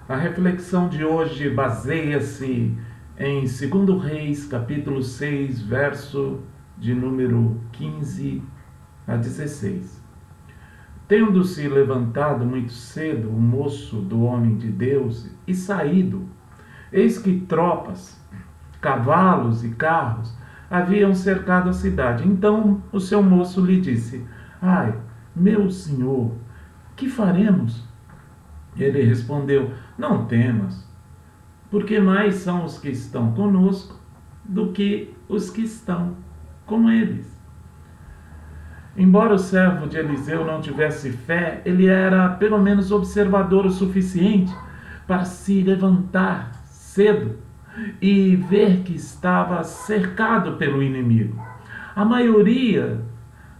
A reflexão de hoje baseia-se em 2 Reis, capítulo 6, verso de número 15 a 16. Tendo-se levantado muito cedo o moço do homem de Deus e saído, eis que tropas, cavalos e carros haviam cercado a cidade. Então o seu moço lhe disse: Ai, meu senhor, que faremos? Ele respondeu: Não temas, porque mais são os que estão conosco do que os que estão com eles. Embora o servo de Eliseu não tivesse fé, ele era pelo menos observador o suficiente para se levantar cedo e ver que estava cercado pelo inimigo. A maioria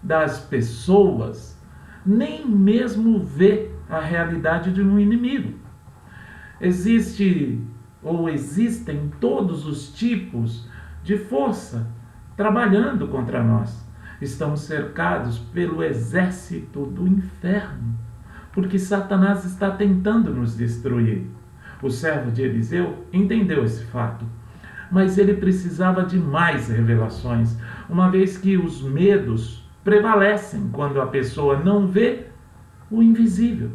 das pessoas nem mesmo vê a realidade de um inimigo. Existem todos os tipos de força trabalhando contra nós. Estamos cercados pelo exército do inferno, porque Satanás está tentando nos destruir. O servo de Eliseu entendeu esse fato, mas ele precisava de mais revelações, uma vez que os medos prevalecem quando a pessoa não vê o invisível.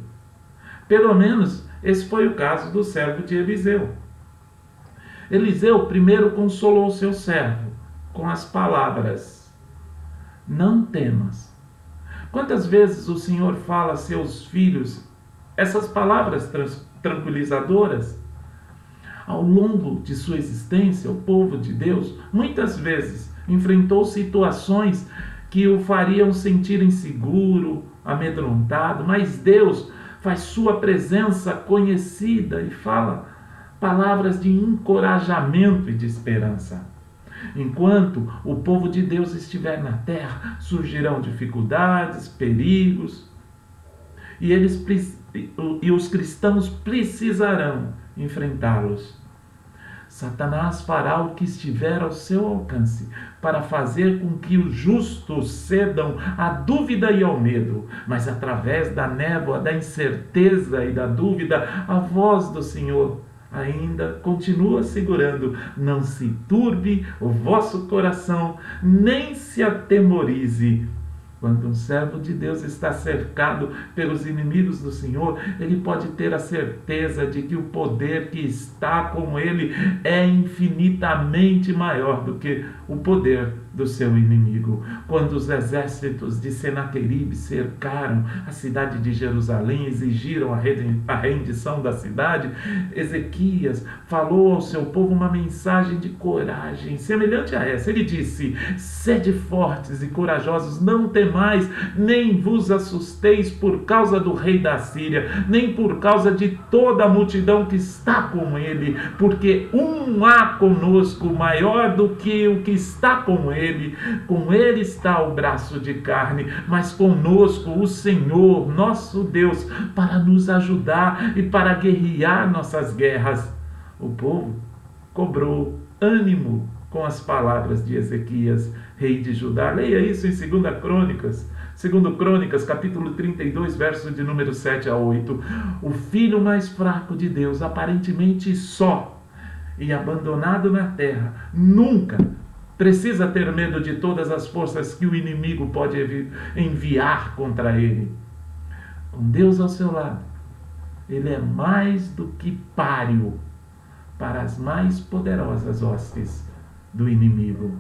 Pelo menos esse foi o caso do servo de Eliseu. Eliseu primeiro consolou seu servo com as palavras: Não temas. Quantas vezes o Senhor fala a seus filhos essas palavras tranquilizadoras? Ao longo de sua existência, o povo de Deus muitas vezes enfrentou situações que o fariam sentir inseguro, amedrontado, mas Deus faz sua presença conhecida e fala palavras de encorajamento e de esperança. Enquanto o povo de Deus estiver na terra, surgirão dificuldades, perigos, e os cristãos precisarão enfrentá-los. Satanás fará o que estiver ao seu alcance para fazer com que os justos cedam à dúvida e ao medo, mas através da névoa, da incerteza e da dúvida, a voz do Senhor ainda continua segurando: Não se turbe o vosso coração, nem se atemorize. Quando um servo de Deus está cercado pelos inimigos do Senhor, ele pode ter a certeza de que o poder que está com ele é infinitamente maior do que o poder do seu inimigo. Quando os exércitos de Senaqueribe cercaram a cidade de Jerusalém, exigiram a rendição da cidade, Ezequias falou ao seu povo uma mensagem de coragem, semelhante a essa. Ele disse: Sede fortes e corajosos, não temais, nem vos assusteis por causa do rei da Síria, nem por causa de toda a multidão que está com ele, porque há conosco maior do que o que está com ele está o braço de carne, mas conosco o Senhor, nosso Deus, para nos ajudar e para guerrear nossas guerras. O povo cobrou ânimo com as palavras de Ezequias, rei de Judá. Leia isso em 2 Crônicas, capítulo 32, verso de número 7 a 8. O filho mais fraco de Deus, aparentemente só e abandonado na terra, nunca precisa ter medo de todas as forças que o inimigo pode enviar contra ele. Com Deus ao seu lado, ele é mais do que páreo para as mais poderosas hostes do inimigo.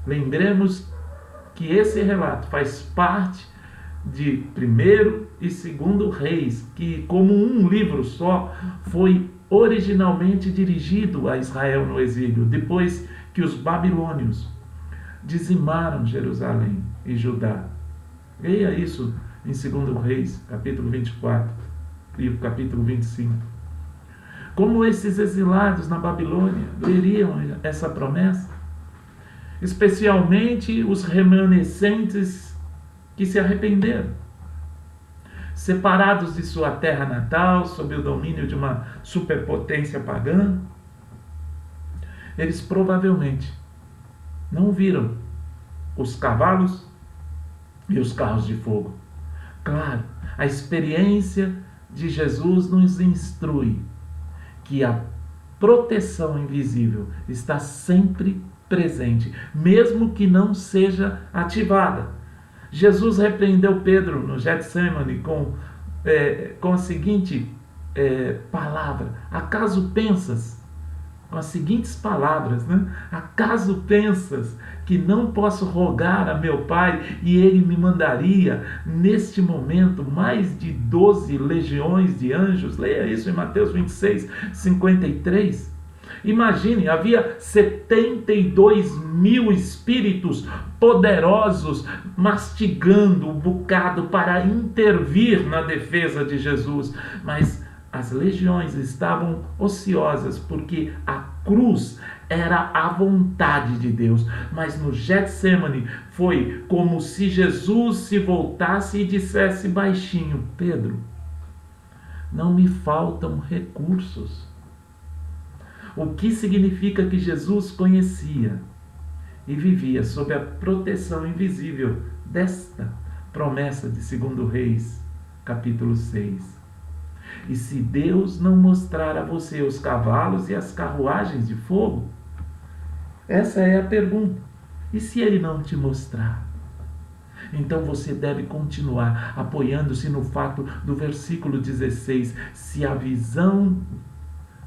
Lembremos que esse relato faz parte de 1º e 2º Reis, que, como um livro só, foi originalmente dirigido a Israel no exílio, depois que os babilônios dizimaram Jerusalém e Judá. Leia isso em 2 Reis, capítulo 24 e o capítulo 25. Como esses exilados na Babilônia veriam essa promessa? Especialmente os remanescentes que se arrependeram. Separados de sua terra natal, sob o domínio de uma superpotência pagã, eles provavelmente não viram os cavalos e os carros de fogo. Claro, a experiência de Jesus nos instrui que a proteção invisível está sempre presente, mesmo que não seja ativada. Jesus repreendeu Pedro no Getsemane com a seguinte palavra: acaso pensas, com as seguintes palavras, né? Acaso pensas que não posso rogar a meu Pai e ele me mandaria neste momento mais de 12 legiões de anjos? Leia isso em Mateus 26, 53. Imagine, havia 72 mil espíritos poderosos mastigando o bocado para intervir na defesa de Jesus, mas as legiões estavam ociosas porque a cruz era a vontade de Deus. Mas no Getsemane foi como se Jesus se voltasse e dissesse baixinho: Pedro, não me faltam recursos. O que significa que Jesus conhecia e vivia sob a proteção invisível desta promessa de 2 Reis, capítulo 6. E se Deus não mostrar a você os cavalos e as carruagens de fogo? Essa é a pergunta. E se ele não te mostrar? Então você deve continuar apoiando-se no fato do versículo 16. Se a visão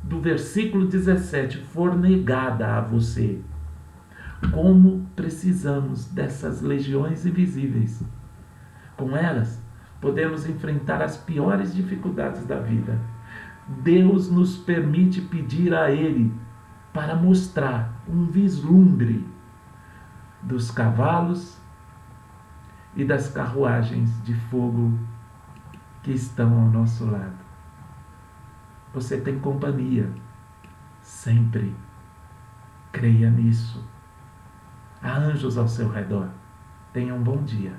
do versículo 17 for negada a você, como precisamos dessas legiões invisíveis. Com elas, podemos enfrentar as piores dificuldades da vida. Deus nos permite pedir a Ele para mostrar um vislumbre dos cavalos e das carruagens de fogo que estão ao nosso lado. Você tem companhia, sempre. Creia nisso. Há anjos ao seu redor. Tenha um bom dia.